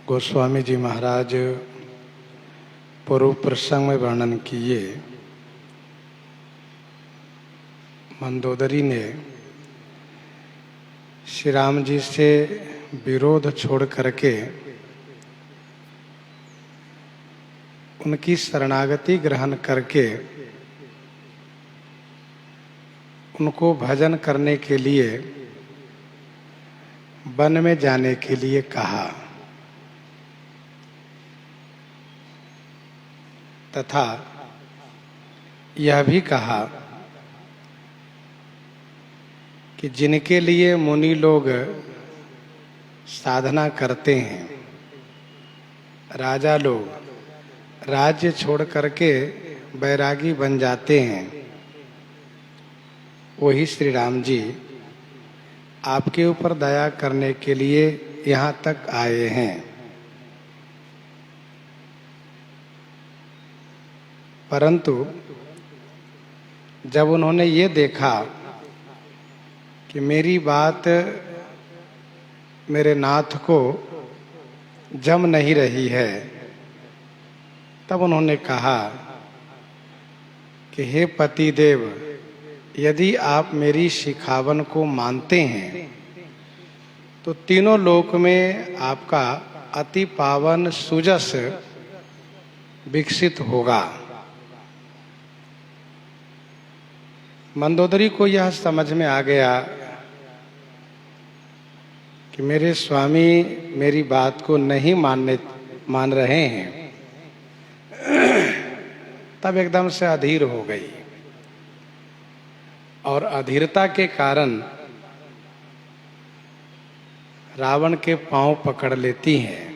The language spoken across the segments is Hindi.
गोस्वामी जी महाराज पूर्व प्रसंग में वर्णन किए। मंदोदरी ने श्री राम जी से विरोध छोड़ करके उनकी शरणागति ग्रहण करके उनको भजन करने के लिए वन में जाने के लिए कहा तथा यह भी कहा कि जिनके लिए मुनि लोग साधना करते हैं, राजा लोग राज्य छोड़ करके बैरागी बन जाते हैं, वही श्री राम जी आपके ऊपर दया करने के लिए यहाँ तक आए हैं। परंतु जब उन्होंने ये देखा कि मेरी बात मेरे नाथ को जम नहीं रही है, तब उन्होंने कहा कि हे पति देव, यदि आप मेरी शिखावन को मानते हैं तो तीनों लोक में आपका अति पावन सुजस विकसित होगा। मंदोदरी को यह समझ में आ गया कि मेरे स्वामी मेरी बात को नहीं मान रहे हैं, तब एकदम से अधीर हो गई और अधीरता के कारण रावण के पांव पकड़ लेती हैं,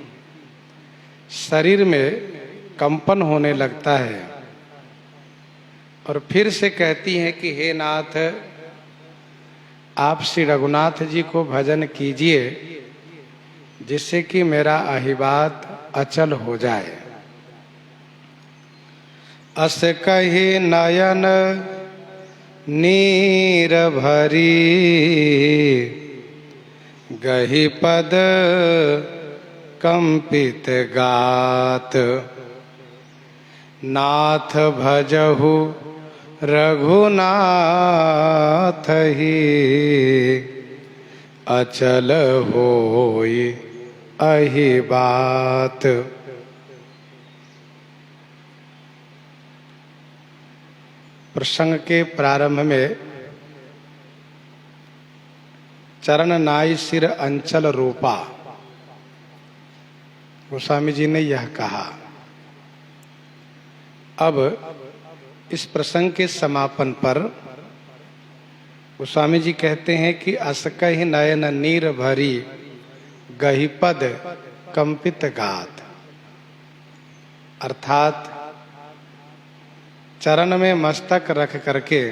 शरीर में कंपन होने लगता है और फिर से कहती हैं कि हे नाथ, आप श्री रघुनाथ जी को भजन कीजिए जिससे कि मेरा अहिबात अचल हो जाए। अस कहि नयन नीर भरी, गहि पद कंपित गात, नाथ भजहु रघुनाथ ही, अचल होई अहिबात। प्रसंग के प्रारंभ में चरण नाई सिर अंचल रूपा, गोस्वामी जी ने यह कहा। अब इस प्रसंग के समापन पर गोस्वामी जी कहते हैं कि अस कहि नयन नीर भरी, गहि पद कंपित गात, अर्थात चरण में मस्तक रख करके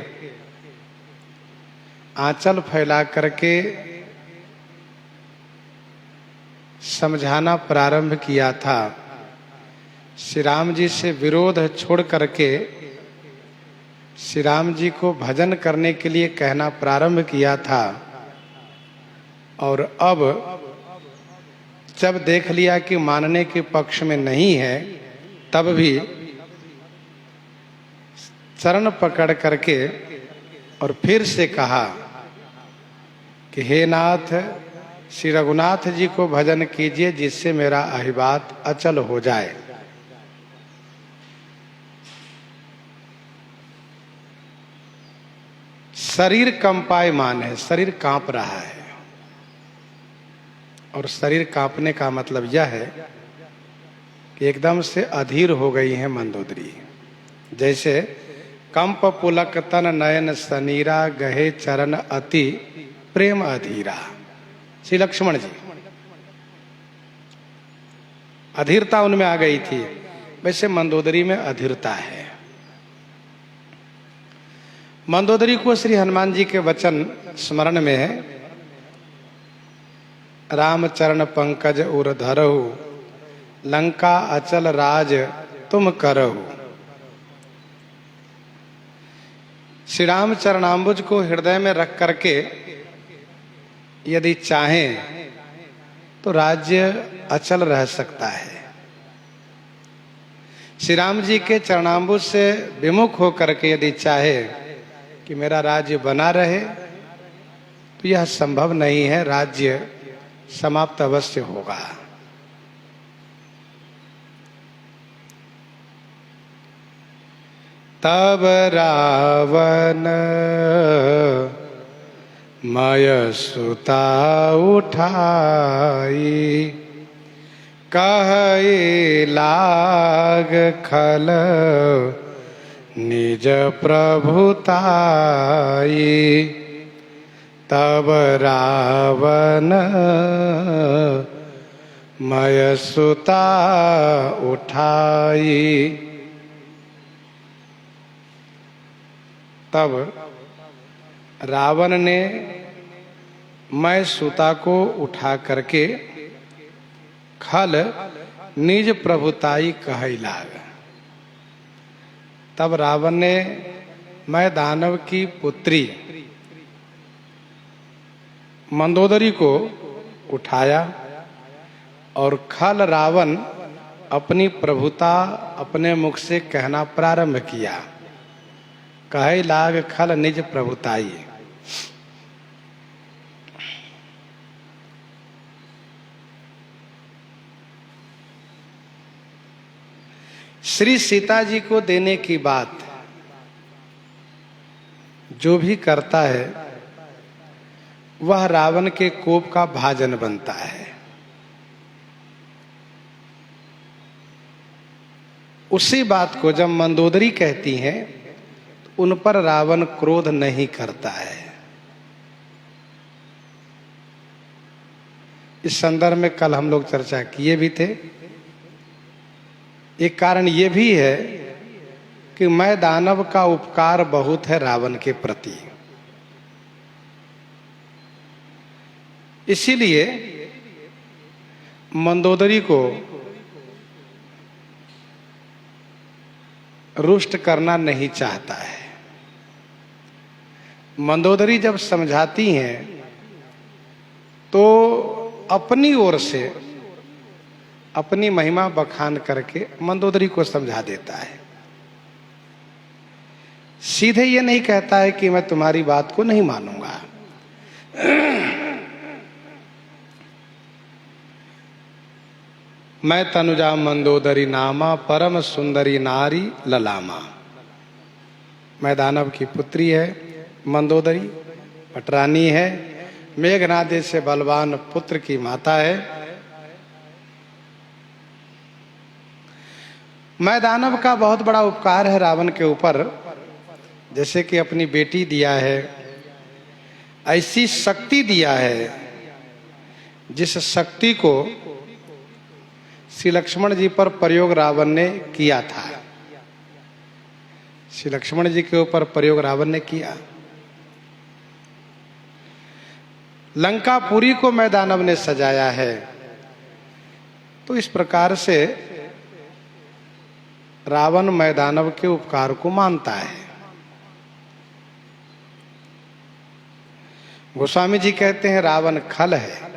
आंचल फैला करके समझाना प्रारंभ किया था। श्री राम जी से विरोध छोड़ करके श्री राम जी को भजन करने के लिए कहना प्रारंभ किया था, और अब जब देख लिया कि मानने के पक्ष में नहीं है, तब भी चरण पकड़ करके और फिर से कहा कि हे नाथ, श्री रघुनाथ जी को भजन कीजिए जिससे मेरा अहिबात अचल हो जाए। शरीर कंपायमान है, शरीर कांप रहा है, और शरीर कांपने का मतलब यह है कि एकदम से अधीर हो गई है मंदोदरी। जैसे कंप पुलक तन नयन सनीरा, गहे चरण अति प्रेम अधीरा। श्री लक्ष्मण जी, अधीरता उनमें आ गई थी, वैसे मंदोदरी में अधीरता है। मंदोदरी को श्री हनुमान जी के वचन स्मरण में है, राम चरण पंकज उर धरहु, लंका अचल राज तुम करहु। श्री राम चरणाम्बुज को हृदय में रख करके यदि चाहें तो राज्य अचल रह सकता है। श्री राम जी के चरणाम्बुज से विमुख होकर के यदि चाहे कि मेरा राज्य बना रहे तो यह संभव नहीं है, राज्य समाप्त अवश्य होगा। तब रावण मय सुता उठाई, कहे लाग खल निज प्रभुताई। तब रावण मय सुता उठाई। तब रावण ने मैं सुता को उठा करके खल निज प्रभुताई कहै लाग। तब रावण ने मैं दानव की पुत्री मंदोदरी को उठाया और खल रावण अपनी प्रभुता अपने मुख से कहना प्रारंभ किया, कहै लाग खल निज प्रभुताई। श्री सीता जी को देने की बात जो भी करता है वह रावण के कोप का भाजन बनता है। उसी बात को जब मंदोदरी कहती हैं तो उन पर रावण क्रोध नहीं करता है। इस संदर्भ में कल हम लोग चर्चा किए भी थे। एक कारण ये भी है कि मैं दानव का उपकार बहुत है रावण के प्रति, इसीलिए मंदोदरी को रुष्ट करना नहीं चाहता है। मंदोदरी जब समझाती हैं तो अपनी ओर से अपनी महिमा बखान करके मंदोदरी को समझा देता है। सीधे ये नहीं कहता है कि मैं तुम्हारी बात को नहीं मानूंगा। मैं तनुजा मंदोदरी नामा परम सुंदरी नारी ललामा। मैं दानव की पुत्री है मंदोदरी, पटरानी है, मेघनाद से बलवान पुत्र की माता है। मैं दानव का बहुत बड़ा उपकार है रावण के ऊपर, जैसे कि अपनी बेटी दिया है, ऐसी शक्ति दिया है जिस शक्ति को श्री लक्ष्मण जी पर प्रयोग रावण ने किया था। श्री लक्ष्मण जी के ऊपर प्रयोग रावण ने किया। लंकापुरी को मैं दानव ने सजाया है। तो इस प्रकार से रावण मैं दानव के उपकार को मानता है। गोस्वामी जी कहते हैं रावण खल है।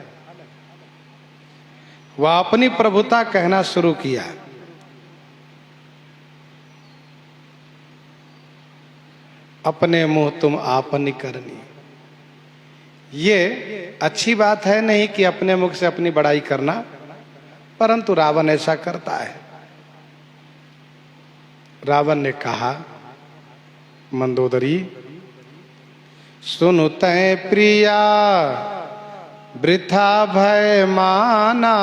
वह अपनी प्रभुता कहना शुरू किया। अपने मुंह तुम आपनी करनी। ये अच्छी बात है नहीं कि अपने मुख से अपनी बड़ाई करना, परंतु रावण ऐसा करता है। रावण ने कहा, मंदोदरी सुनु तै प्रिया वृथा भय माना,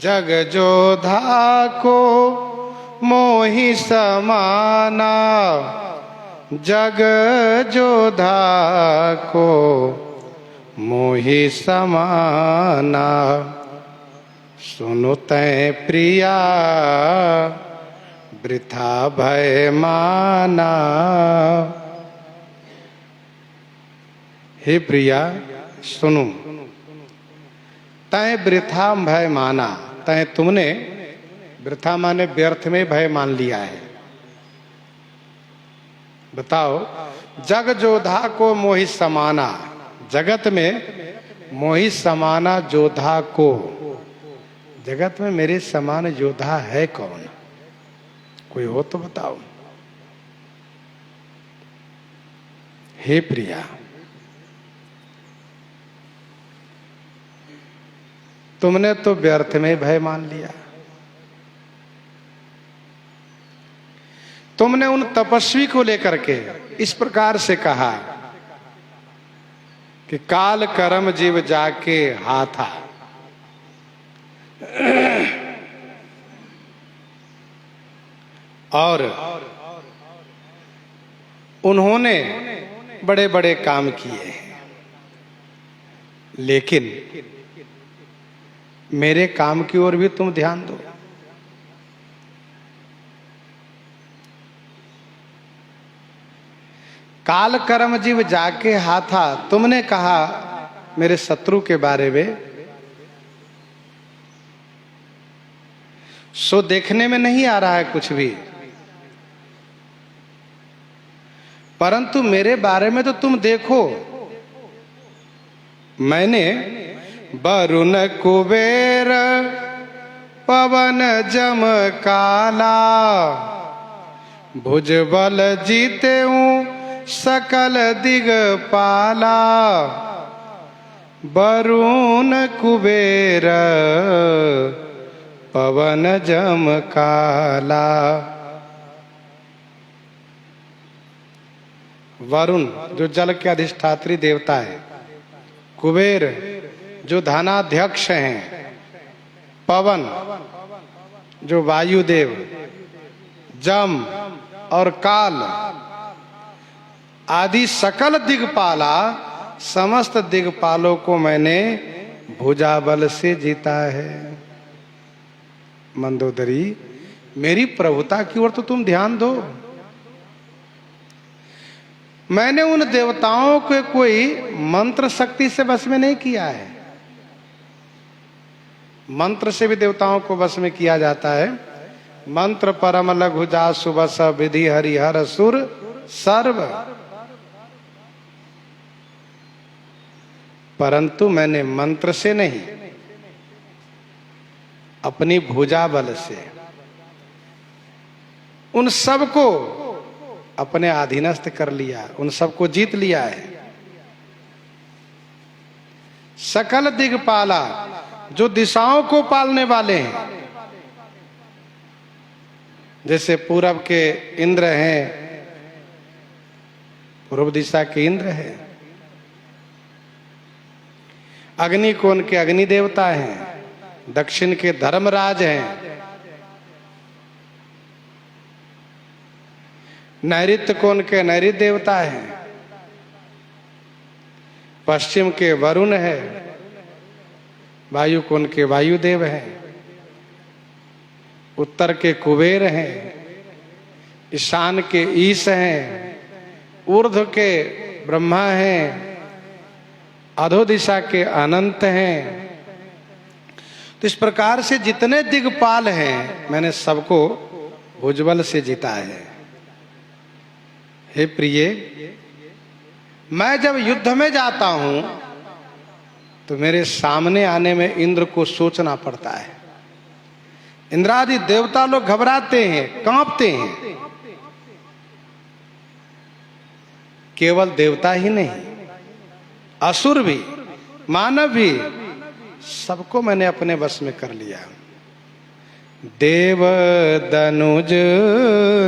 जग जोधा को मोहि समाना, जग जोधा को मोहि समाना। सुनु तै प्रिया वृथा भय माना। हे प्रिया सुनो, तय वृथा भय माना। तय तुमने वृथा माने व्यर्थ में भय मान लिया है। बताओ, जग जोधा को मोहि समाना। जगत में मोहि समाना जोधा को, जगत में मेरे समान योद्धा है कौन? कोई हो तो बताओ। हे प्रिया, तुमने तो व्यर्थ में भय मान लिया। तुमने उन तपस्वी को लेकर के इस प्रकार से कहा कि काल कर्म जीव जाके हाथा। और उन्होंने बड़े बड़े काम किए हैं, लेकिन मेरे काम की ओर भी तुम ध्यान दो। काल कर्म जीव जाके हाथा, तुमने कहा मेरे शत्रु के बारे में, सो देखने में नहीं आ रहा है कुछ भी, परंतु मेरे बारे में तो तुम देखो। मैंने वरुण कुबेर पवन जम काला, भुजबल जीते हूँ सकल दिगपाला। वरुण कुबेर पवन जम काला। वरुण जो जल के अधिष्ठात्री देवता है, कुबेर जो धनाध्यक्ष हैं, पवन जो वायुदेव, जम और काल आदि सकल दिगपाला, समस्त दिगपालों को मैंने भुजाबल से जीता है। मंदोदरी, मेरी प्रभुता की ओर तो तुम ध्यान दो। मैंने उन देवताओं को कोई मंत्र शक्ति से वश में नहीं किया है। मंत्र से भी देवताओं को वश में किया जाता है। मंत्र परम लघु जा सुबस विधि हरिहर सुर सर्व, परंतु मैंने मंत्र से नहीं, अपनी भुजा बल से उन सबको अपने अधीनस्थ कर लिया, उन सबको जीत लिया है। सकल दिगपाला जो दिशाओं को पालने वाले हैं, जैसे पूरब के इंद्र हैं, पूर्व दिशा के इंद्र हैं, अग्नि कोण के अग्नि देवता हैं, दक्षिण के धर्मराज हैं, नैऋत्य कोण के नैऋत्य देवता हैं, पश्चिम के वरुण है, वायु कोण के वायुदेव हैं, उत्तर के कुबेर हैं, ईशान के ईश हैं, ऊर्ध्व के ब्रह्मा हैं, अधो दिशा के अनंत हैं। तो इस प्रकार से जितने दिग्पाल हैं, मैंने सबको भुजबल से जीता है। हे प्रिय, मैं जब युद्ध में जाता हूं तो मेरे सामने आने में इंद्र को सोचना पड़ता है। इंद्रादि देवता लोग घबराते हैं, कांपते हैं। केवल देवता ही नहीं, असुर भी, मानव भी, सबको मैंने अपने वश में कर लिया। देव दनुज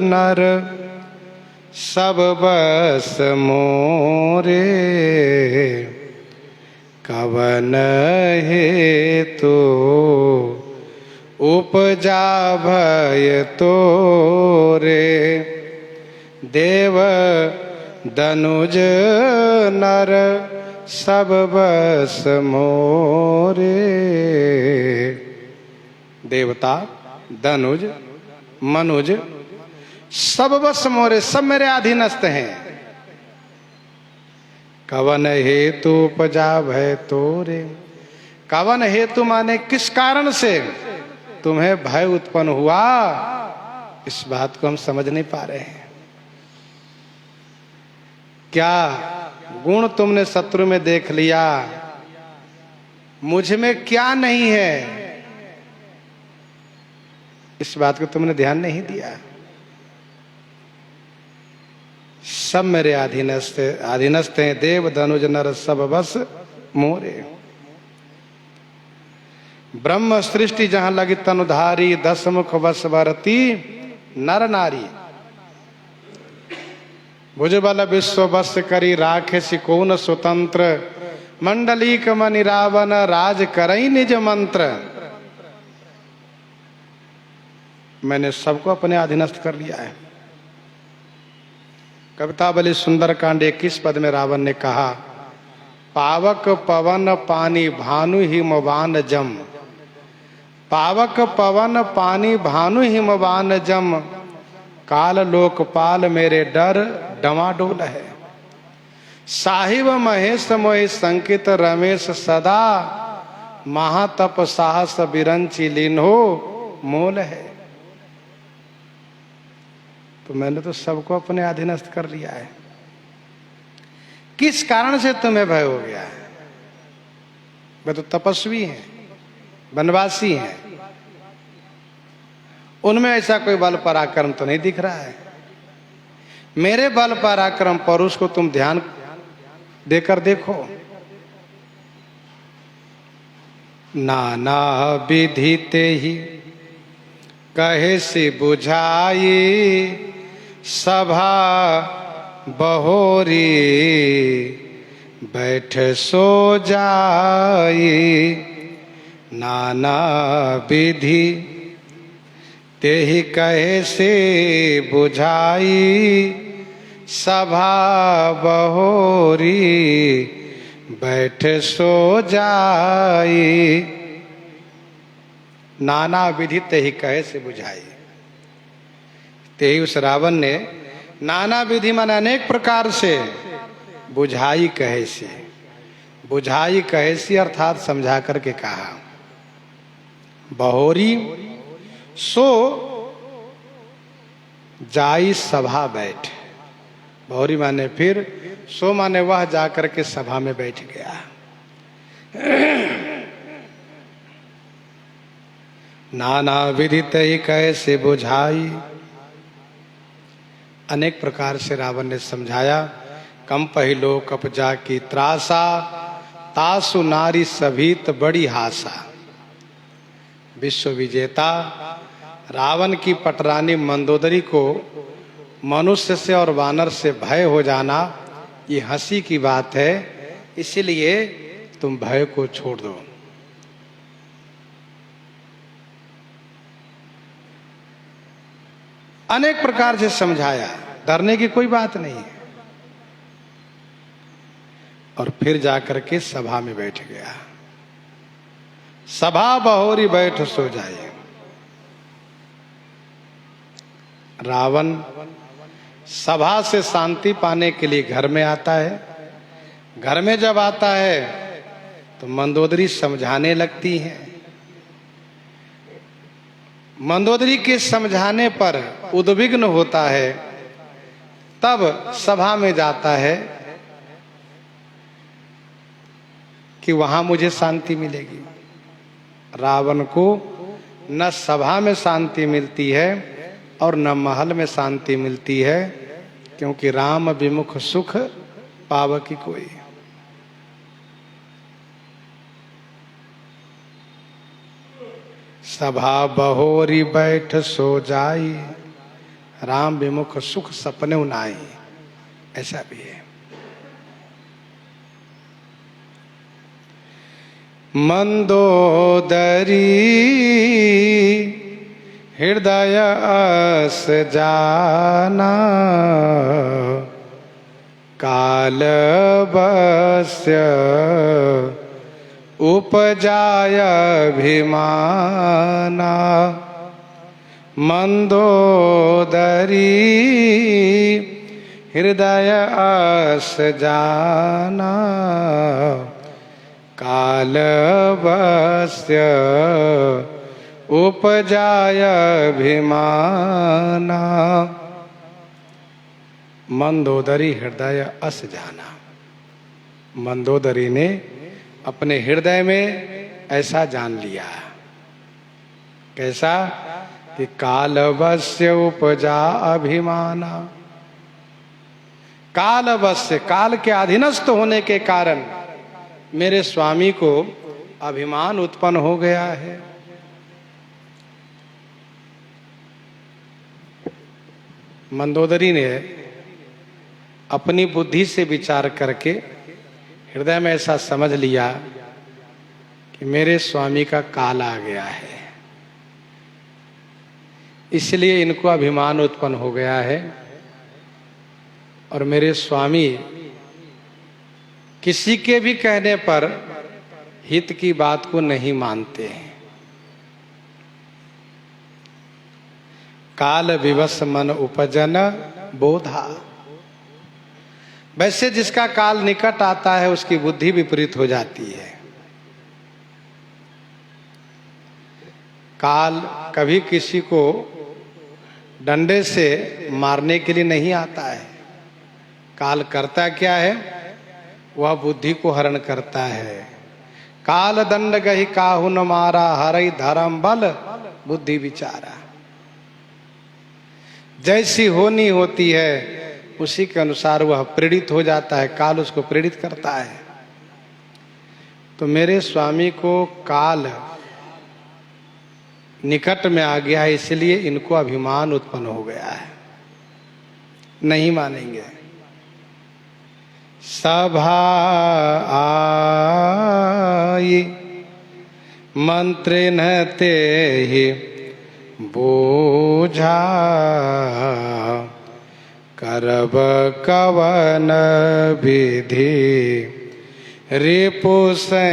नर सब बस मोरे, कवन हेतु उपजा भय तोरे। देव दनुज नर सब बस मोरे। देवता, दनुज, मनुज सब बस मोरे, सब मेरे अधीनस्थ हैं। कवन हेतु उपजा भय तोरे। कवन हेतु माने किस कारण से तुम्हें भय उत्पन्न हुआ, इस बात को हम समझ नहीं पा रहे हैं। क्या गुण तुमने शत्रु में देख लिया मुझ में क्या नहीं है, इस बात को तुमने ध्यान नहीं दिया। सब मेरे अधीनस्थ हैं, देव धनुज नर सब बस मोरे। ब्रह्म सृष्टि जहां लगी तनुधारी, 10 मुख बस बरती नर नारी। भुजबल विश्व बस करी, राखे सिकोन स्वतंत्र, मंडलीक मनि रावण राज करई निज मंत्र। मैंने सबको अपने अधीनस्थ कर लिया है। कविता बलि सुंदरकांड 21 पद में रावण ने कहा, पावक पवन पानी भानु हिमवान जम। पावक पवन पानी भानु हिमवान जम, काल लोकपाल मेरे डर डमाडोल है। साहिब महेश मोहि संकित रमेश सदा, महातप साहस बिरंची लीन्हो मोल है। तो मैंने तो सबको अपने अधीनस्थ कर लिया है। किस कारण से तुम्हें भय हो गया है? वे तो तपस्वी हैं, वनवासी हैं, उनमें ऐसा कोई बल पराक्रम तो नहीं दिख रहा है। मेरे बल पराक्रम पर उसको तुम ध्यान देकर देखो। नाना विधि ते ही कहे से बुझाई, सभा बहोरी बैठ सो जाई। नाना विधि ते ही कहे से बुझाई, सभा बहोरी बैठ सो जाई। नाना विधि ते ही कहे से बुझाई। ते ही उस रावण ने नाना विधि माने अनेक प्रकार से, बुझाई कहे से। बुझाई कहे से अर्थात समझा करके कहा। बहोरी सो जाई सभा बैठ। बहोरी माने फिर, सो माने वह जाकर के सभा में बैठ गया। नाना विधि तय कैसे बुझाई। अनेक प्रकार से रावण ने समझाया। कम पहिलो कप जाकी त्रासा, तासु नारी सभीत बड़ी हासा। विश्व विजेता रावण की पटरानी मंदोदरी को मनुष्य से और वानर से भय हो जाना ये हंसी की बात है, इसीलिए तुम भय को छोड़ दो। अनेक प्रकार से समझाया, डरने की कोई बात नहीं है। और फिर जाकर के सभा में बैठ गया। सभा बहोरी बैठ सो जाए। रावण सभा से शांति पाने के लिए घर में आता है। घर में जब आता है तो मंदोदरी समझाने लगती है। मंदोदरी के समझाने पर उद्विग्न होता है। तब सभा में जाता है कि वहां मुझे शांति मिलेगी। रावण को न सभा में शांति मिलती है और न महल में शांति मिलती है, क्योंकि राम विमुख सुख पावकी कोई। सभा बहोरी बैठ सो जाई, राम विमुख सुख सपने उनाई। ऐसा भी है। मंदोदरी हृदय अस जाना, काल बस्य उपजाय अभिमाना। मंदोदरी हृदय अस जाना, काल बस्य उपजाय अभिमाना। मंदोदरी हृदय अस जाना। मंदोदरी ने अपने हृदय में ऐसा जान लिया। कैसा? कि कालवस्य उपजा अभिमाना। कालवस्य, काल के अधीनस्थ होने के कारण मेरे स्वामी को अभिमान उत्पन्न हो गया है। मंदोदरी ने अपनी बुद्धि से विचार करके हृदय में ऐसा समझ लिया कि मेरे स्वामी का काल आ गया है, इसलिए इनको अभिमान उत्पन्न हो गया है और मेरे स्वामी किसी के भी कहने पर हित की बात को नहीं मानते हैं। काल विवश मन उपजन बोधा। वैसे जिसका काल निकट आता है उसकी बुद्धि विपरीत हो जाती है। काल कभी किसी को डंडे से मारने के लिए नहीं आता है। काल करता क्या है? वह बुद्धि को हरण करता है। काल दंड गहि काहू न मारा, हरई धर्म बल बुद्धि विचारा। जैसी होनी होती है उसी के अनुसार वह प्रेरित हो जाता है, काल उसको प्रेरित करता है। तो मेरे स्वामी को काल निकट में आ गया है, इसलिए इनको अभिमान उत्पन्न हो गया है, नहीं मानेंगे। सभा आई मंत्र न ते ही बोझा, करब कवन विधि रिपु से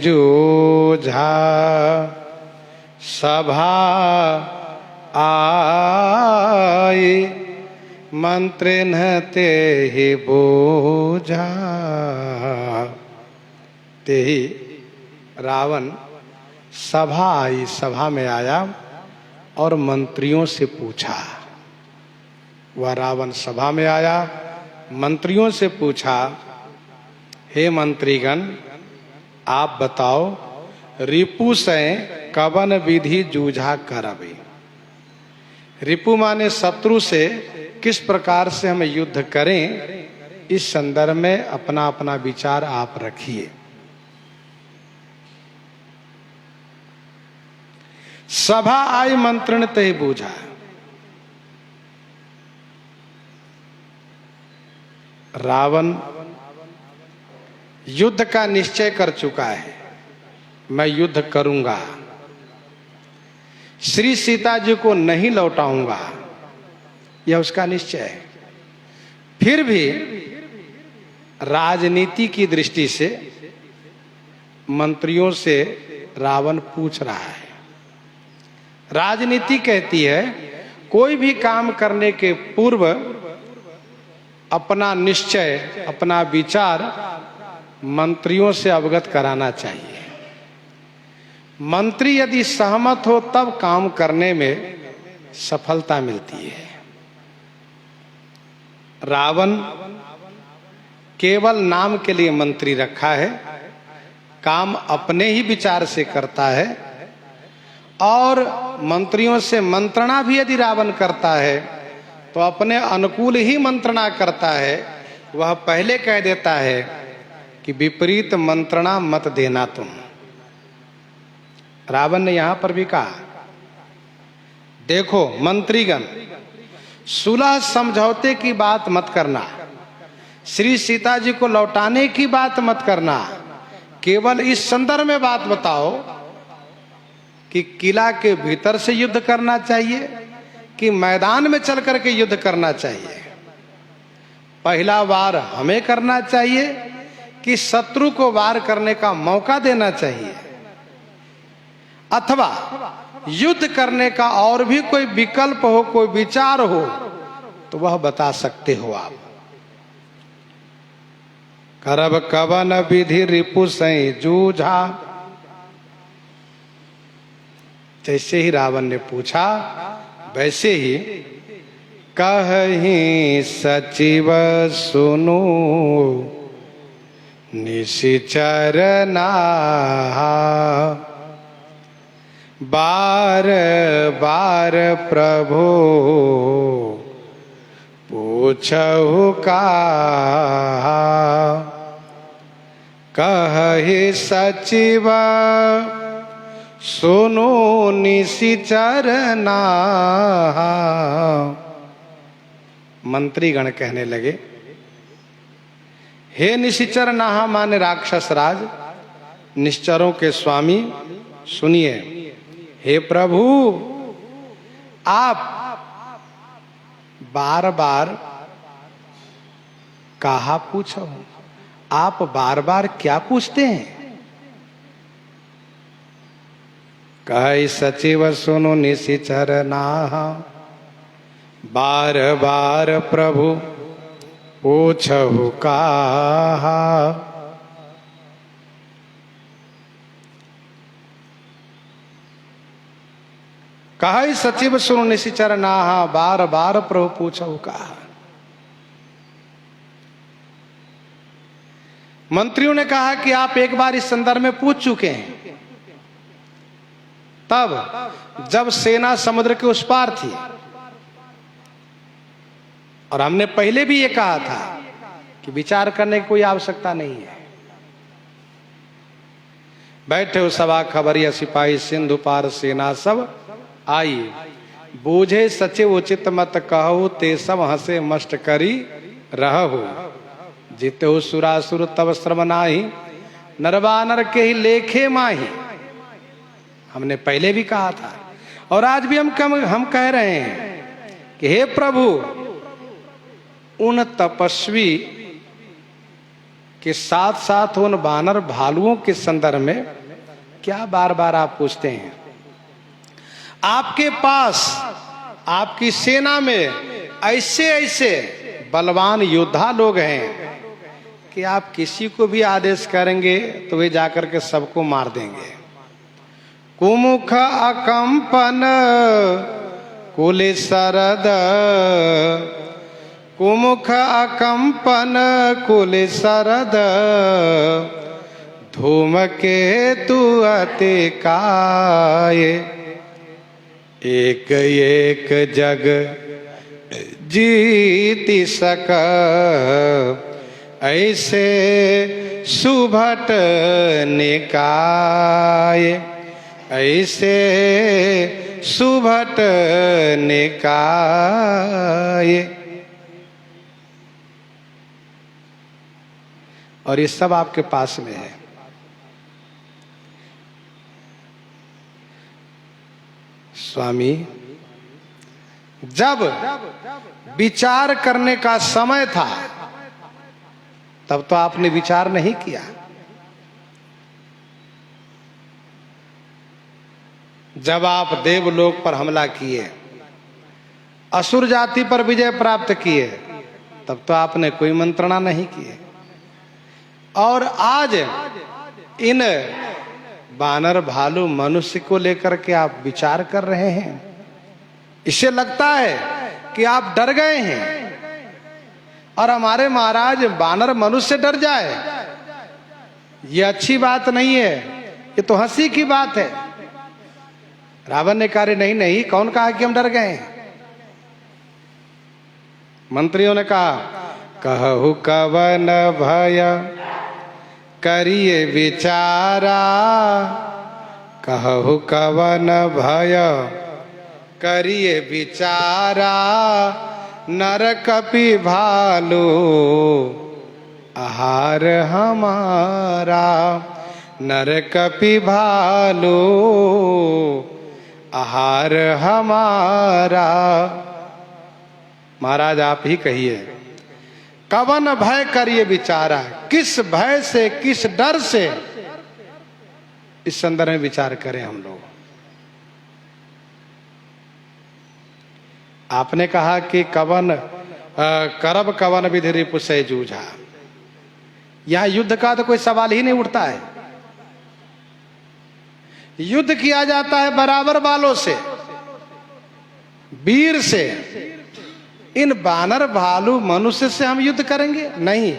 जूझा। सभा आई मंत्र न ते ही बोझा। ते ही रावण सभा आई, सभा में आया और मंत्रियों से पूछा। वह रावण सभा में आया, मंत्रियों से पूछा, हे मंत्रीगण आप बताओ रिपु से कवन विधि जूझा करबे। रिपु माने शत्रु से किस प्रकार से हम युद्ध करें, इस संदर्भ में अपना अपना विचार आप रखिए। सभा आई मंत्रण ते बूझा। रावण युद्ध का निश्चय कर चुका है, मैं युद्ध करूंगा, श्री सीता जी को नहीं लौटाऊंगा, यह उसका निश्चय है। फिर भी राजनीति की दृष्टि से मंत्रियों से रावण पूछ रहा है। राजनीति कहती है कोई भी काम करने के पूर्व अपना निश्चय, अपना विचार मंत्रियों से अवगत कराना चाहिए। मंत्री यदि सहमत हो तब काम करने में सफलता मिलती है। रावण केवल नाम के लिए मंत्री रखा है, काम अपने ही विचार से करता है और मंत्रियों से मंत्रणा भी यदि रावण करता है तो अपने अनुकूल ही मंत्रणा करता है। वह पहले कह देता है कि विपरीत मंत्रणा मत देना तुम। रावण ने यहां पर भी कहा, देखो मंत्रीगण, सुलह समझौते की बात मत करना, श्री सीता जी को लौटाने की बात मत करना, केवल इस संदर्भ में बात बताओ कि किला के भीतर से युद्ध करना चाहिए कि मैदान में चल करके युद्ध करना चाहिए। पहला वार हमें करना चाहिए कि शत्रु को वार करने का मौका देना चाहिए, अथवा युद्ध करने का और भी कोई विकल्प हो, कोई विचार हो तो वह बता सकते हो आप। करब कवन विधि रिपु सई जूझा। जैसे ही रावण ने पूछा वैसे ही कहीं सचिव सुनो निशिचर नाहा बार बार प्रभु पूछहु काहा कहहि सचिव सुनो निशिचर नाहा। मंत्रीगण कहने लगे, हे निशिचर नाहा माने राक्षस राज, निश्चरों के स्वामी सुनिए। हे प्रभु, आप बार बार कहा पूछो, आप बार बार क्या पूछते हैं? कहि सचिव सुनो निशिचर नाहा बार बार प्रभु पूछहु काहा। कहि सचिव सुनो निशिचर नाहा बार बार प्रभु पूछहु काहा। मंत्रियों ने कहा कि आप एक बार इस संदर्भ में पूछ चुके हैं, तब जब सेना समुद्र के उस पार थी, और हमने पहले भी ये कहा था कि विचार करने की कोई आवश्यकता नहीं है। बैठे हो सभा खबरिया सिपाही सिंधु पार सेना सब आई, बूझे सचिव उचित मत कहु ते सब हंसे मस्ट करी रहु। जीते हो सुरासुर तब श्रम नाही नरवानर के ही लेखे माही। हमने पहले भी कहा था और आज भी हम कह रहे हैं कि हे प्रभु, उन तपस्वी के साथ साथ उन वानर भालुओं के संदर्भ में क्या बार बार आप पूछते हैं? आपके पास, आपकी सेना में ऐसे ऐसे बलवान योद्धा लोग हैं कि आप किसी को भी आदेश करेंगे तो वे जाकर के सबको मार देंगे। कुमुख अकंपन कुल सरद, कुमुख अकंपन कुल सरद, धूमकेतु अति काय, एक एक जग जीति सक, ऐसे सुभट निकाय, ऐसे सुभट निकाय। और ये सब आपके पास में है। स्वामी, जब विचार करने का समय था तब तो आपने विचार नहीं किया। जब आप देवलोक पर हमला किए, असुर जाति पर विजय प्राप्त किए, तब तो आपने कोई मंत्रणा नहीं की। और आज इन वानर भालू मनुष्य को लेकर के आप विचार कर रहे हैं। इससे लगता है कि आप डर गए हैं और हमारे महाराज वानर मनुष्य डर जाए, ये अच्छी बात नहीं है, ये तो हंसी की बात है। रावण ने कहा नहीं नहीं, कौन कहा कि हम डर गए हैं? मंत्रियों ने कहा, कहु कवन भय करिए विचारा, कहु कवन भय करिए विचारा, नर कपि भालू आहार हमारा, नर कपि भालू आहार हमारा। महाराज आप ही कहिए, कवन भय करिए विचारा, किस भय से, किस डर से इस संदर्भ में विचार करें हम लोग। आपने कहा कि कवन करब कवन विधि रिपु से जूझा। यहां युद्ध का तो कोई सवाल ही नहीं उठता है। युद्ध किया जाता है बराबर वालों से, वीर से। इन वानर भालू मनुष्य से हम युद्ध करेंगे? नहीं।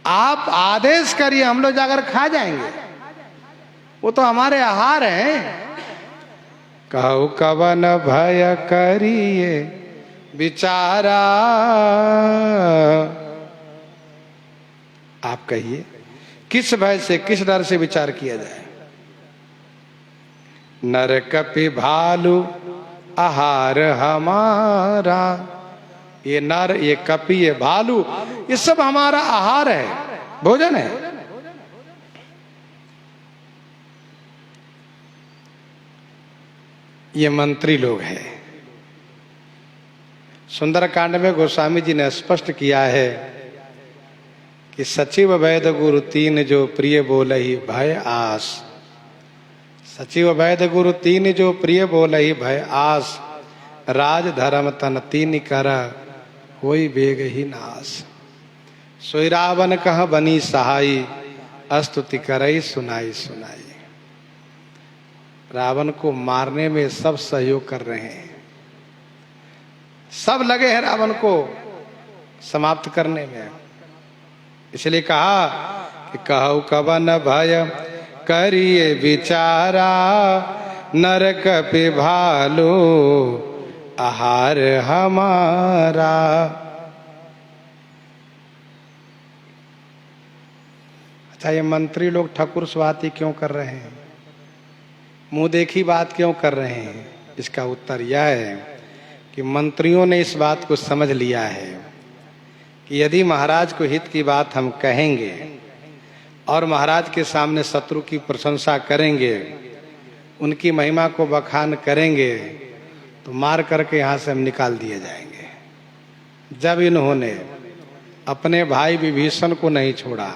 आप आदेश करिए, हम लोग जाकर खा जाएंगे, वो तो हमारे आहार हैं। कहु कवन भय करिए विचारा, आप कहिए किस भय से, किस डर से विचार किया जाए। नर कपि भालू आहार हमारा, ये नर, ये कपि, ये भालू, ये सब हमारा आहार है, भोजन है। ये मंत्री लोग हैं। सुंदरकांड में गोस्वामी जी ने स्पष्ट किया है कि सचिव वैद गुरु तीन जो प्रिय बोलहि भय आस। सचिव वैद गुरु तीन जो प्रिय बोलहि भय आस, राज धर्म तन तीन कर होई बेग ही नास। सोई रावण कह बनी सहाई, स्तुति करई सुनाई सुनाई। रावण को मारने में सब सहयोग कर रहे हैं, सब लगे हैं रावण को समाप्त करने में। इसलिए कहा कि कहु कवन भय करिए विचारा, नर कपि भालू आहार हमारा। अच्छा, ये मंत्री लोग ठकुर स्वाति क्यों कर रहे हैं, मुंह देखी बात क्यों कर रहे हैं? इसका उत्तर यह है कि मंत्रियों ने इस बात को समझ लिया है कि यदि महाराज को हित की बात हम कहेंगे और महाराज के सामने शत्रु की प्रशंसा करेंगे, उनकी महिमा को बखान करेंगे, तो मार करके यहाँ से हम निकाल दिए जाएंगे। जब इन्होंने अपने भाई विभीषण को नहीं छोड़ा,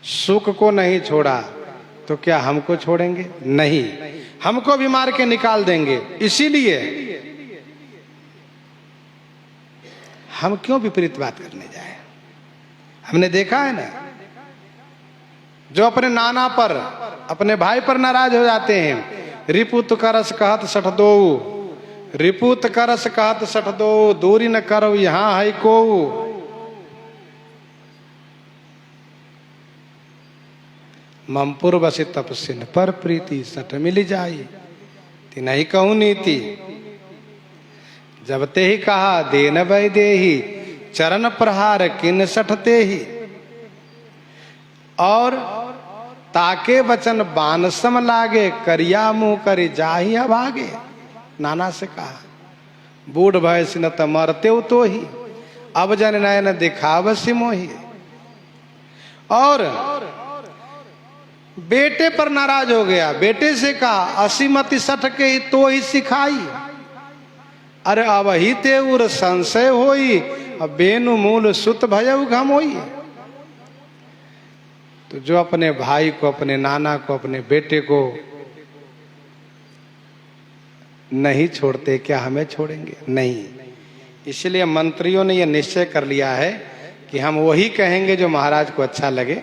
सुक को नहीं छोड़ा, तो क्या हमको छोड़ेंगे? नहीं, हमको भी मार के निकाल देंगे। इसीलिए हम क्यों विपरीत बात करने जाए? हमने देखा है ना, जो अपने नाना पर, अपने भाई पर नाराज हो जाते हैं। रिपुत करस कहत सठ दो, रिपुत करस कहत सठ दो, दूरी न करो यहाँ है को। ममपुर बसे तपसिन पर प्रीति, सठ मिल जाई तिनहि कहूं नीति। जब ते ही कहा देन वै देही, चरण प्रहार किन सठते ही। और ताके बचन बान सम लागे, करिया मुंह करि जाहि अभागे। नाना से कहा बूढ़ भय सिन त मरते तो ही, अब जन नयन दिखावसी मोही। और बेटे पर नाराज हो गया, बेटे से कहा असीमति सठ के ही तो ही सिखाई। अरे अब ही ते उर संशय होई, अब बेनु मूल सुत भयउ घम होई। तो जो अपने भाई को, अपने नाना को, अपने बेटे को नहीं छोड़ते, क्या हमें छोड़ेंगे? नहीं। इसलिए मंत्रियों ने यह निश्चय कर लिया है कि हम वही कहेंगे जो महाराज को अच्छा लगे।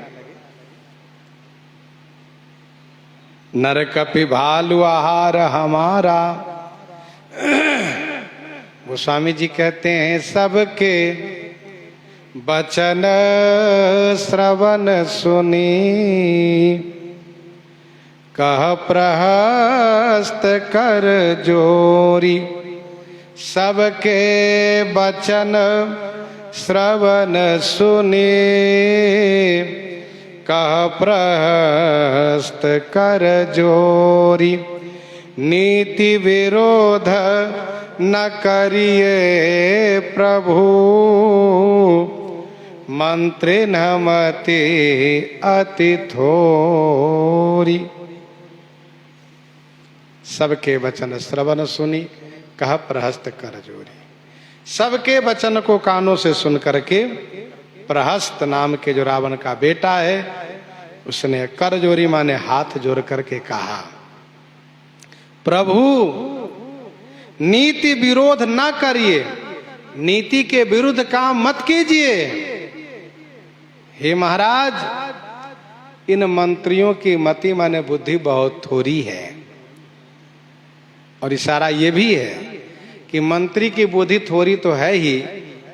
नर कपि भालू आहार हमारा। गोस्वामी जी कहते हैं सबके बचन श्रवण सुनी, कह प्रहस्त कर जोरी। सबके बचन श्रवण सुनी, कह प्रहस्त कर जोरी। नीति विरोध न करिए प्रभु, मंत्री न मति अति थोरी। सबके वचन श्रवण सुनी, कह प्रहस्त कर जोरी। सबके वचन को कानों से सुन करके प्रहस्त नाम के जो रावण का बेटा है, उसने कर जोरी माने हाथ जोड़ करके कहा प्रभु नीति विरोध न करिए, नीति के विरुद्ध काम मत कीजिए। हे महाराज, इन मंत्रियों की मति माने बुद्धि बहुत थोड़ी है। और इशारा ये भी है कि मंत्री की बुद्धि थोड़ी तो है ही,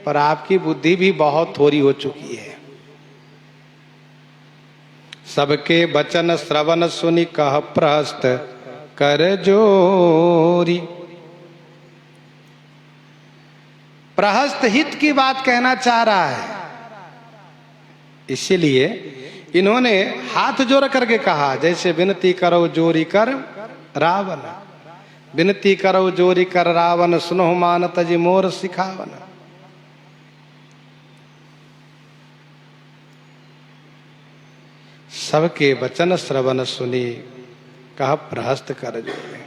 पर आपकी बुद्धि भी बहुत थोड़ी हो चुकी है। सबके वचन श्रवण सुनि कह प्रहस्त कर जोरी। प्रहस्त हित की बात कहना चाह रहा है, इसीलिए इन्होंने हाथ जोड़ करके कहा, जैसे विनती करो जोरी कर रावण, विनती करो जोरी कर रावण, सुनो मान तज मोर सिखावन। सबके वचन श्रवण सुनी कह प्रहस्त कर जोरे।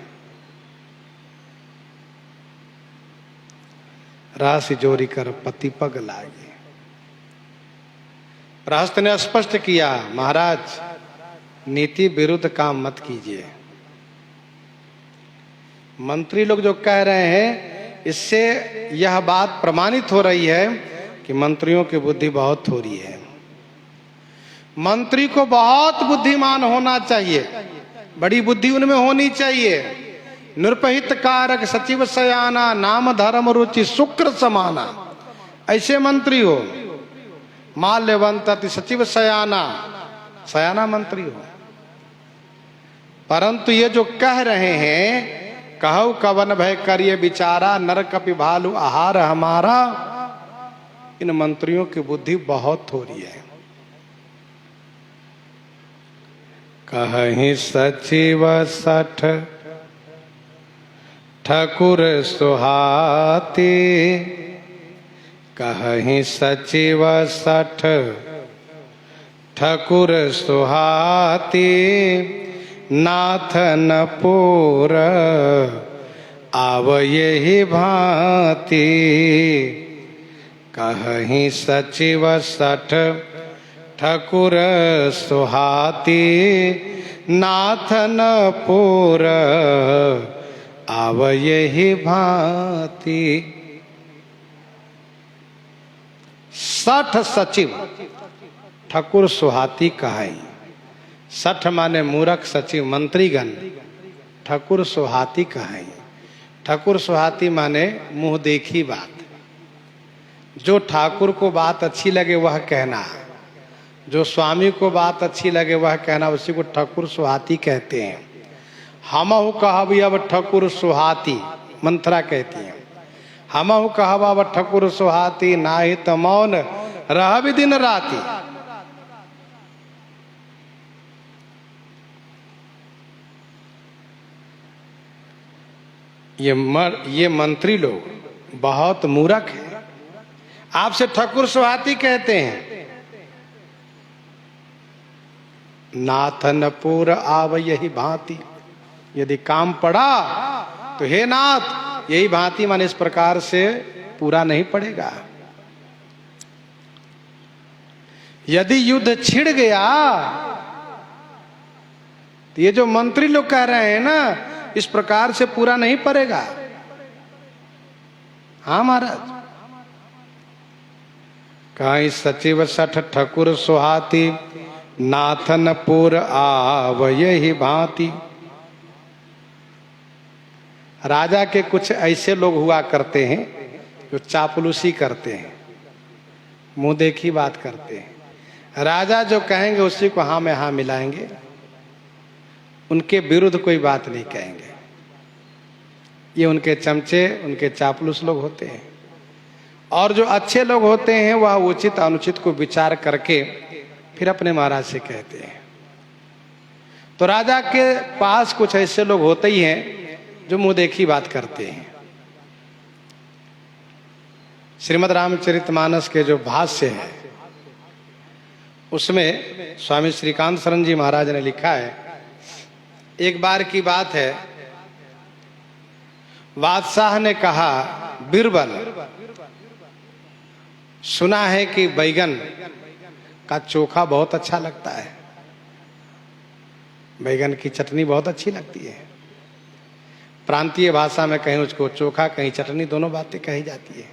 राशि जोरी कर पति पग लागे। प्रहस्त ने स्पष्ट किया, महाराज नीति विरुद्ध काम मत कीजिए। मंत्री लोग जो कह रहे हैं, इससे यह बात प्रमाणित हो रही है कि मंत्रियों की बुद्धि बहुत थोड़ी है। मंत्री को बहुत बुद्धिमान होना चाहिए, बड़ी बुद्धि उनमें होनी चाहिए। नृपहित कारक सचिव सयाना, नाम धर्म रुचि शुक्र समाना, ऐसे मंत्री हो। माल्यवंत अति सचिव सयाना, सयाना मंत्री हो। परंतु ये जो कह रहे हैं, कहु कवन भय करिए विचारा, नर कपि भालु आहार हमारा, इन मंत्रियों की बुद्धि बहुत थोड़ी है। कहीं सचिव सठ ठाकुर सुहाती, कहीं सचिव सठ ठाकुर सुहाती, नाथ न पूर आव यही भांति। कहीं सचिव सठ ठाकुर सुहाती, नाथ न पूर आव यही भांति। सठ सचिव ठाकुर सुहाती कहाई। सठ माने मूरख सचिव मंत्रीगण, ठाकुर सुहाती कहाई। ठाकुर सुहाती माने मुंह देखी बात। जो ठाकुर को बात अच्छी लगे वह कहना, जो स्वामी को बात अच्छी लगे वह कहना, उसी को ठाकुर सुहाती कहते हैं। हमहु कहब अब ठाकुर सुहाती, मंत्रा कहती हैं। हमहु कहब अब ठाकुर सुहाती, नाही त मौन रहब दिन राती। ये मंत्री लोग बहुत मूर्ख हैं, आपसे ठाकुर सुहाती कहते हैं। नाथनपुर आव यही भांति, यदि काम पड़ा तो हे नाथ यही भांति, माने इस प्रकार से पूरा नहीं पड़ेगा। यदि युद्ध छिड़ गया तो ये जो मंत्री लोग कह रहे हैं ना, इस प्रकार से पूरा नहीं पड़ेगा। हाँ महाराज। कहीं सचिव सठ ठाकुर सुहाती, नाथनपुर आव यही भांति। राजा के कुछ ऐसे लोग हुआ करते हैं जो चापलूसी करते हैं, मुंह देखी बात करते हैं। राजा जो कहेंगे उसी को हाँ में हाँ मिलाएंगे, उनके विरुद्ध कोई बात नहीं कहेंगे। ये उनके चमचे, उनके चापलूस लोग होते हैं। और जो अच्छे लोग होते हैं वह उचित अनुचित को विचार करके फिर अपने महाराज से कहते हैं। तो राजा के पास कुछ ऐसे लोग होते ही हैं जो मुंह देखी बात करते हैं। श्रीमद् रामचरितमानस के जो भाष्य है उसमें स्वामी श्रीकांत शरण जी महाराज ने लिखा है, एक बार की बात है, बादशाह ने कहा, बीरबल सुना है कि बैगन का चोखा बहुत अच्छा लगता है, बैगन की चटनी बहुत अच्छी लगती है। प्रांतीय भाषा में कहीं उसको चोखा कहीं चटनी, दोनों बातें कही जाती है।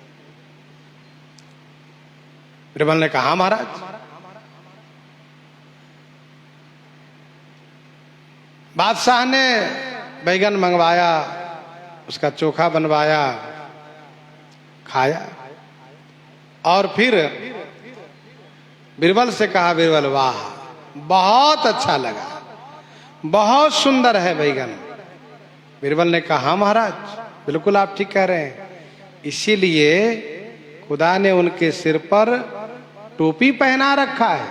बीरबल ने कहा महाराज। बादशाह ने बैगन मंगवाया, उसका चोखा बनवाया, खाया और फिर बीरबल से कहा, बीरबल वाह बहुत अच्छा लगा, बहुत सुंदर है बैगन। बीरबल ने कहा हाँ महाराज, बिल्कुल आप ठीक कह रहे हैं। इसीलिए खुदा ने उनके सिर पर टोपी पहना रखा है,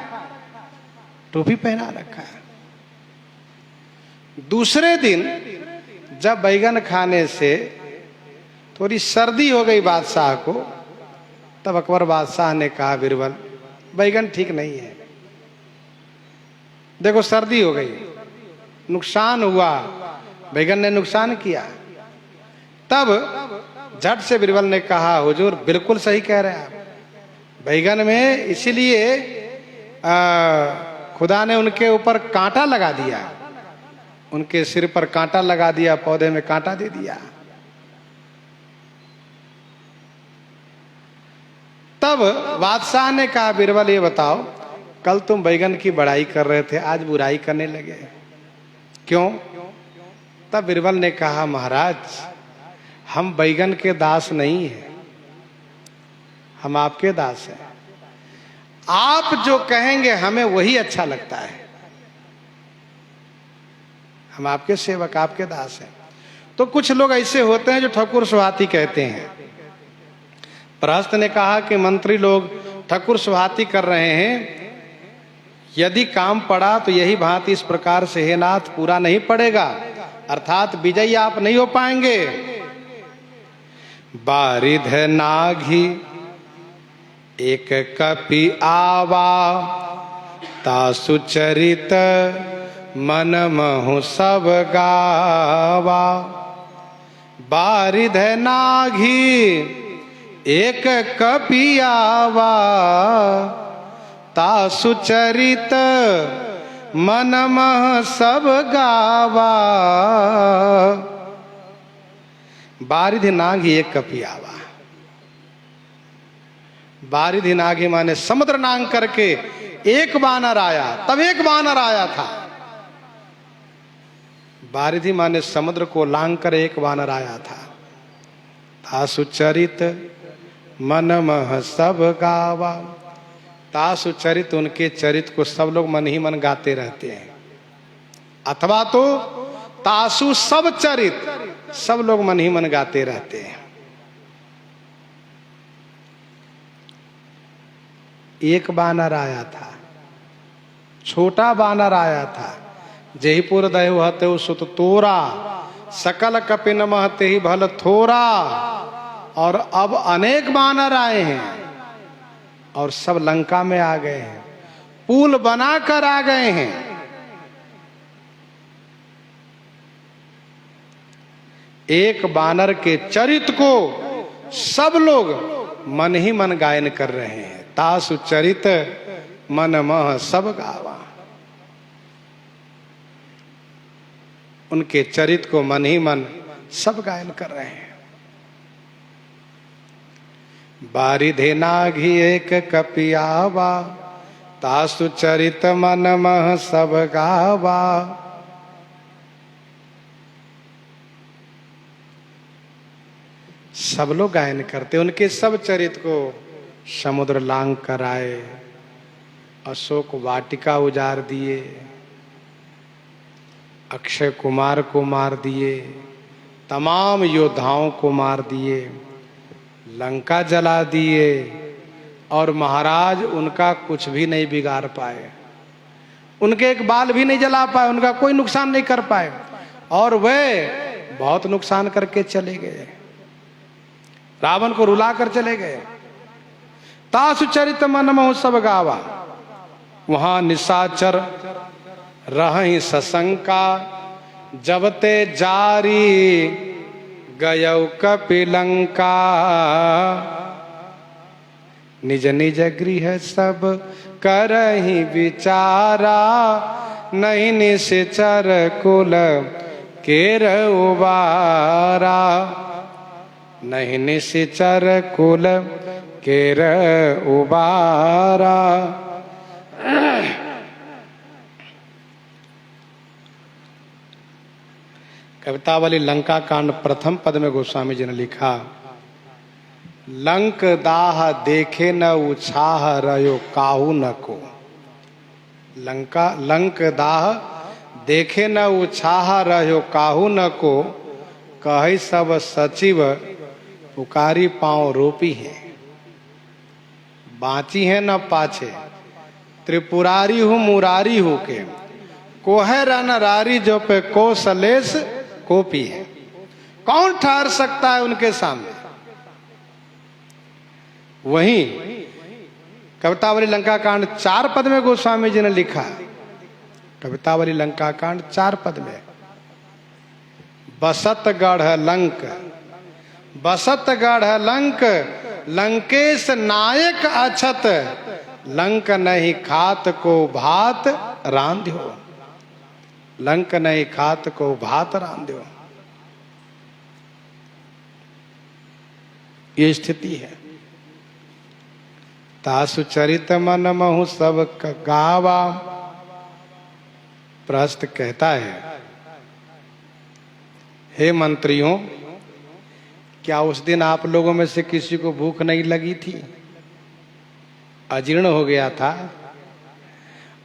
टोपी पहना रखा है। दूसरे दिन जब बैगन खाने से थोड़ी सर्दी हो गई बादशाह को, तब अकबर बादशाह ने कहा बीरबल बैगन ठीक नहीं है, देखो सर्दी हो गई, नुकसान हुआ, बैगन ने नुकसान किया। तब झट से बीरबल ने कहा हुजूर बिल्कुल सही कह रहे हैं आप, बैगन में इसीलिए खुदा ने उनके ऊपर कांटा लगा दिया, उनके सिर पर कांटा लगा दिया, पौधे में कांटा दे दिया। तब बादशाह ने कहा बीरबल ये बताओ, कल तुम बैगन की बड़ाई कर रहे थे, आज बुराई करने लगे, क्यों? तब बीरबल ने कहा महाराज हम बैगन के दास नहीं हैं, हम आपके दास हैं, आप जो कहेंगे हमें वही अच्छा लगता है, हम आपके सेवक, आपके दास हैं। तो कुछ लोग ऐसे होते हैं जो ठकुर सुहाती कहते हैं। प्रहस्त ने कहा कि मंत्री लोग ठकुर सुहाती कर रहे हैं, यदि काम पड़ा तो यही भांति इस प्रकार से हे नाथ पूरा नहीं पड़ेगा, अर्थात विजयी आप नहीं हो पाएंगे। बारिध नाघी एक कपि आवा, तासु चरित मन महु सब गावा। बारिध नाघी एक कपि आवा, तासु चरित मन मह सब गावा। बारिधि नागी एक कपि आवा, बारिधि नागी माने समुद्र नांग करके एक बानर आया, तब एक बानर आया था। बारिधि माने समुद्र को लांग कर एक बानर आया था। तासु चरित मन मह सब गावा, तासु चरित उनके चरित को सब लोग मन ही मन गाते रहते हैं, अथवा तो तासु सब चरित, सब लोग मन ही मन गाते रहते हैं। एक बानर आया था, छोटा बानर आया था, जयपुर दयु हते सुत तोरा, सकल कपिन महते ही भल थोरा। और अब अनेक बानर आए हैं और सब लंका में आ गए हैं, पुल बनाकर आ गए हैं। एक बानर के चरित को सब लोग मन ही मन गायन कर रहे हैं। तासु चरित मन मह सब गावा, उनके चरित को मन ही मन सब गायन कर रहे हैं। बारिधे नाघी एक कपि आवा, तासु चरित मन मह सब गावा। सब लोग गायन करते, उनके सब चरित को समुद्र लांग कर आए, अशोक वाटिका उजाड़ दिए, अक्षय कुमार को मार दिए, तमाम योद्धाओं को मार दिए, लंका जला दिए, और महाराज उनका कुछ भी नहीं बिगाड़ पाए, उनके एक बाल भी नहीं जला पाए, उनका कोई नुकसान नहीं कर पाए, और वे बहुत नुकसान करके चले गए, रावण को रुला कर चले गए। तासु चरित मन महु सब गावा, वहां निशाचर रहि सशंका, जबते जारी गयौ कपि लंका। निज निज गृह सब करहि विचारा, नहीं निश्चर कुल केर उबारा। नहीं निश्चर कुल केर उबारा। कवितावली लंका कांड प्रथम पद में गोस्वामी जी ने लिखा, लंक दाह देखे न उछाह रयो काहू न को। लंक दाह देखे न उछाह रहो काहू न को, कही सब सचिव पुकारी पांव रोपी है। बाँची है न पाछे त्रिपुरारी हूँ मुरारी हूँ के, कोहे रन रारी जो पे कोसलेस कोपी है। कौन ठहर सकता है उनके सामने। वहीं कवितावली लंका कांड 4 पद में गोस्वामी जी ने लिखा, कवितावली लंका कांड 4 पद में, बसतगढ़ लंक, बसतगढ़ लंक, लंकेश नायक अछत, लंक नहीं खात को भात रांध्यो, लंक नहीं खात को भात रांध्यो। ये स्थिति है। तासु चरित मन महु सब गावा। प्रहस्त कहता है, हे मंत्रियों, क्या उस दिन आप लोगों में से किसी को भूख नहीं लगी थी, अजीर्ण हो गया था?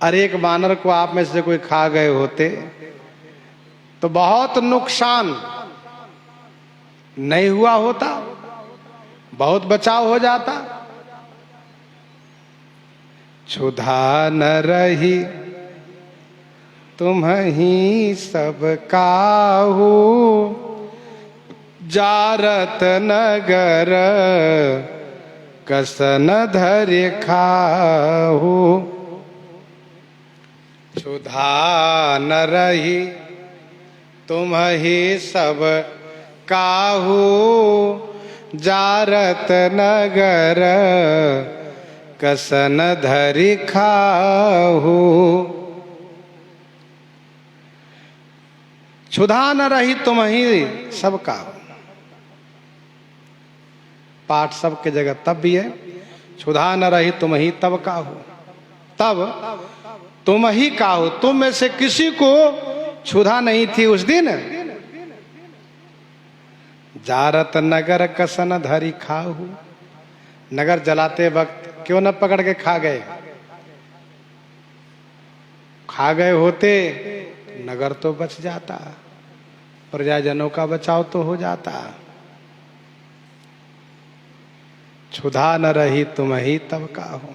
अरे एक बानर को आप में से कोई खा गए होते तो बहुत नुकसान नहीं हुआ होता, बहुत बचाव हो जाता। क्षुधा न रही तुम ही सब काहू, जारत नगर कसन धरि खाहू। क्षुधा न रही तुम ही सब काहू, जारत नगर कसन धरि खाहू। क्षुधा न रही तुम ही सब काहू। पाठ सब के जगह तब भी है, क्षुधा न रही तुम ही तब काहू, तब तुम ही काहू। तुम में से किसी को क्षुधा नहीं थी उस दिन। जारत नगर कसन धरि खाहू, नगर जलाते वक्त क्यों न पकड़ के खा गए? खा गए होते नगर तो बच जाता, प्रजाजनों का बचाव तो हो जाता। क्षुधा न रही तुम ही तब काहू।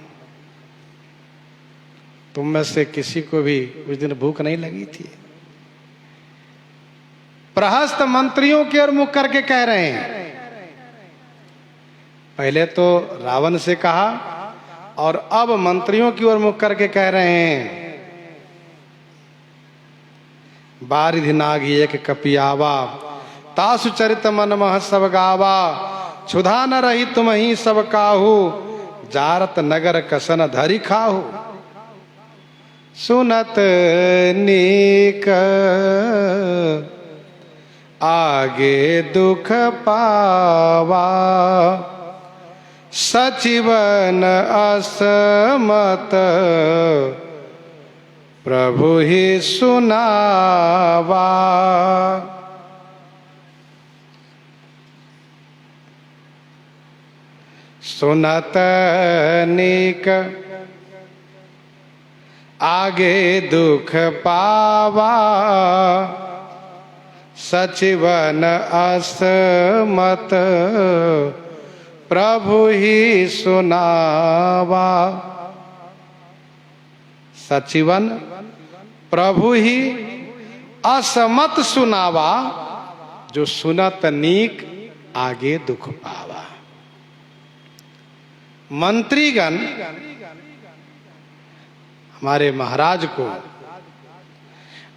तुम में से किसी को भी उस दिन भूख नहीं लगी थी। प्रहस्त मंत्रियों की ओर मुख करके कह रहे हैं। पहले तो रावण से कहा और अब मंत्रियों की ओर मुख करके कह रहे हैं। बारिधि नागी एक कपियावा, तासु चरित मन मह सब गावा। क्षुधा न रही तुम ही सब काहू, जारत नगर कसन धरि खाहू। सुनत नीक आगे दुख पावा, सचिवन असमत प्रभु ही सुनावा। सुनत नीक आगे दुख पावा, सचिवन असमत प्रभु ही सुनावा। सचिवन प्रभु ही असमत सुनावा, जो सुनत नीक आगे दुख पावा। मंत्रीगण हमारे महाराज को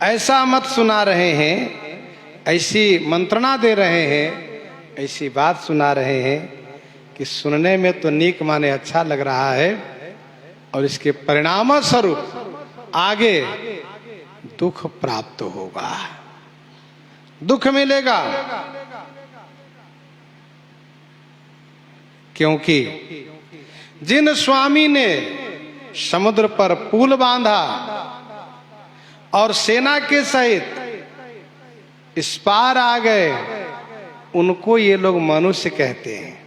ऐसा मत सुना रहे हैं, ऐसी मंत्रणा दे रहे हैं, ऐसी बात सुना रहे हैं कि सुनने में तो नीक माने अच्छा लग रहा है और इसके परिणाम स्वरूप आगे दुख प्राप्त होगा, दुख मिलेगा। क्योंकि जिन स्वामी ने समुद्र पर पुल बांधा और सेना के सहित इस पार आ गए, उनको ये लोग मनुष्य कहते हैं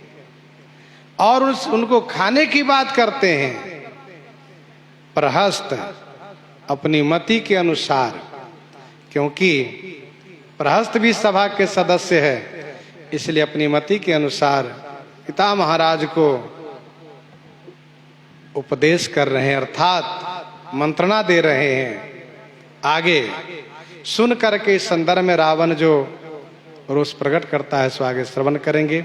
और उनको खाने की बात करते हैं। प्रहस्त अपनी मति के अनुसार, क्योंकि प्रहस्त भी सभा के सदस्य है, इसलिए अपनी मति के अनुसार पिता महाराज को उपदेश कर रहे हैं, अर्थात मंत्रणा दे रहे हैं। आगे सुन करके इस संदर्भ में रावण जो रोष प्रकट करता है सो आगे श्रवण करेंगे।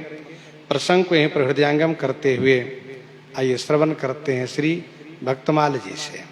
प्रसंग को यहीं पर हृदयंगम करते हुए आइए श्रवण करते हैं श्री भक्तमाल जी से।